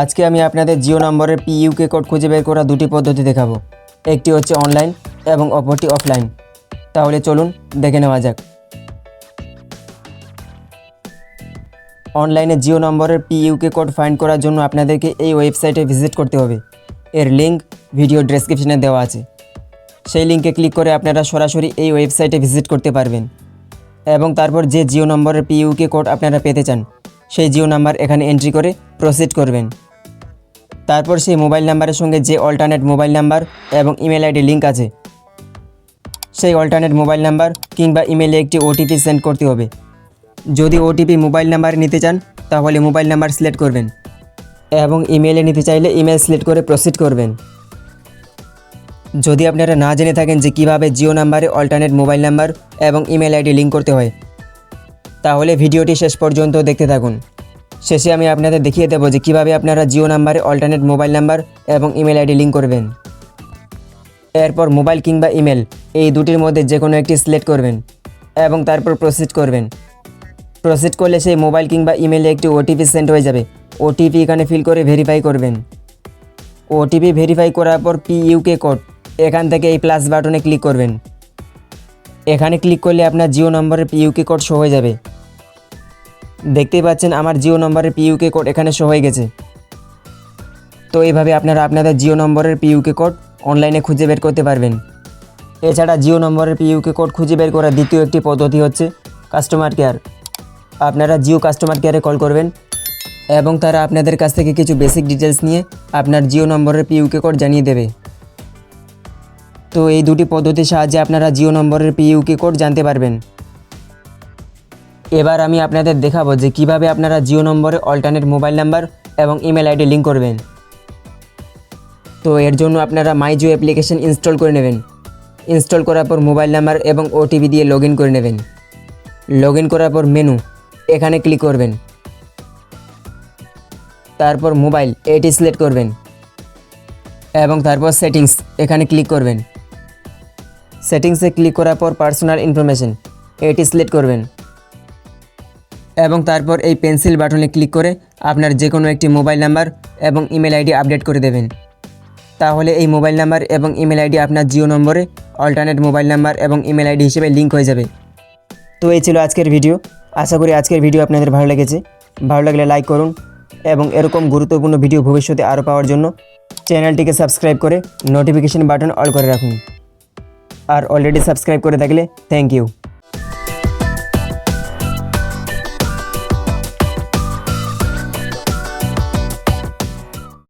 আজকে আমি আপনাদের জিও নম্বরের পিইউকে কোড খুঁজে বের করা দুটি পদ্ধতি দেখাবো। একটি হচ্ছে অনলাইন এবং অপরটি অফলাইন। তাহলে চলুন দেখে নেওয়া যাক। অনলাইনে জিও নম্বরের পিইউকে কোড ফাইন্ড করার জন্য আপনাদেরকে এই ওয়েবসাইটে ভিজিট করতে হবে। এর লিঙ্ক ভিডিও ডেসক্রিপশনে দেওয়া আছে। সেই লিঙ্কে ক্লিক করে আপনারা সরাসরি এই ওয়েবসাইটে ভিজিট করতে পারবেন এবং তারপর যে জিও নম্বরের পিইউকে কোড আপনারা পেতে চান সেই জিও নাম্বার এখানে এন্ট্রি করে প্রসিড করবেন। তারপর সেই মোবাইল নাম্বারের সঙ্গে যে অল্টারনেট মোবাইল নাম্বার এবং ইমেল আইডি লিঙ্ক আছে সেই অল্টারনেট মোবাইল নাম্বার কিংবা ইমেলে একটি ওটিপি সেন্ড করতে হবে। যদি ওটিপি মোবাইল নাম্বার নিতে চান তাহলে মোবাইল নাম্বার সিলেক্ট করবেন এবং ইমেলে নিতে চাইলে ইমেল সিলেক্ট করে প্রসিড করবেন। যদি আপনারা না জেনে থাকেন যে কিভাবে জিও নাম্বারে অল্টারনেট মোবাইল নাম্বার এবং ইমেল আইডি লিঙ্ক করতে হয় তাহলে ভিডিওটি শেষ পর্যন্ত দেখতে থাকুন। শেষে আমি আপনাদের দেখিয়ে দেবো যে কিভাবে আপনারা জিও নাম্বারে অল্টারনেট মোবাইল নাম্বার এবং ইমেল আইডি লিঙ্ক করবেন। এরপর মোবাইল কিংবা ইমেল এই দুটির মধ্যে যে কোনো একটি সিলেক্ট করবেন এবং তারপর প্রসিড করবেন। প্রসিড করলে সেই মোবাইল কিংবা ইমেলে একটি ওটিপি সেন্ড হয়ে যাবে। ওটিপি এখানে ফিল করে ভেরিফাই করবেন। ওটিপি ভেরিফাই করার পর পিইউকে কোড এখান থেকে এই প্লাস বাটনে ক্লিক করবেন। এখানে ক্লিক করলে আপনার জিও নম্বরের পিইউকে কোড শো হয়ে যাবে। দেখতেই পাচ্ছেন আমার জিও নম্বরের পিইউকে কোড এখানে শো হয়ে গেছে। তো এইভাবে আপনারা আপনাদের জিও নম্বরের পিইউকে কোড অনলাইনে খুঁজে বের করতে পারবেন। এছাড়া জিও নম্বরের পিইউকে কোড খুঁজে বের করার দ্বিতীয় একটি পদ্ধতি হচ্ছে কাস্টমার কেয়ার। আপনারা জিও কাস্টমার কেয়ারে কল করবেন এবং তারা আপনাদের কাছ থেকে কিছু বেসিক ডিটেলস নিয়ে আপনার জিও নম্বরের পিইউকে কোড জানিয়ে দেবে। তো এই দুটি পদ্ধতির সাহায্যে আপনারা জিও নম্বরের পিইউকে কোড জানতে পারবেন। এবার আমি আপনাদের দেখাবো যে কিভাবে আপনারা জিও নম্বরে অল্টারনেট মোবাইল নাম্বার এবং ইমেল আইডি লিঙ্ক করবেন। তো এর জন্য আপনারা মাই জিও অ্যাপ্লিকেশন ইনস্টল করে নেবেন। ইনস্টল করার পর মোবাইল নাম্বার এবং ওটিপি দিয়ে লগ ইন করে নেবেন। লগ ইন করার পর মেনু এখানে ক্লিক করবেন। তারপর মোবাইল এটি সিলেক্ট করবেন এবং তারপর সেটিংস এখানে ক্লিক করবেন। সেটিংসে ক্লিক করার পর পার্সোনাল ইনফরমেশন এটি সিলেক্ট করবেন এবং তারপর এই পেন্সিল বাটনে ক্লিক করে আপনার যে কোনো একটি মোবাইল নাম্বার এবং ইমেল আইডি আপডেট করে দেবেন। তাহলে এই মোবাইল নাম্বার এবং ইমেল আইডি আপনার জিও নম্বরে অল্টারনেট মোবাইল নাম্বার এবং ইমেল আইডি হিসেবে লিঙ্ক হয়ে যাবে। তো এই ছিল আজকের ভিডিও। আশা করি আজকের ভিডিও আপনাদের ভালো লেগেছে। ভালো লাগলে লাইক করুন এবং এরকম গুরুত্বপূর্ণ ভিডিও ভবিষ্যতে আরও পাওয়ার জন্য চ্যানেলটিকে সাবস্ক্রাইব করে নোটিফিকেশন বাটন অল করে রাখুন। আর অলরেডি সাবস্ক্রাইব করে থাকলে থ্যাংক ইউ।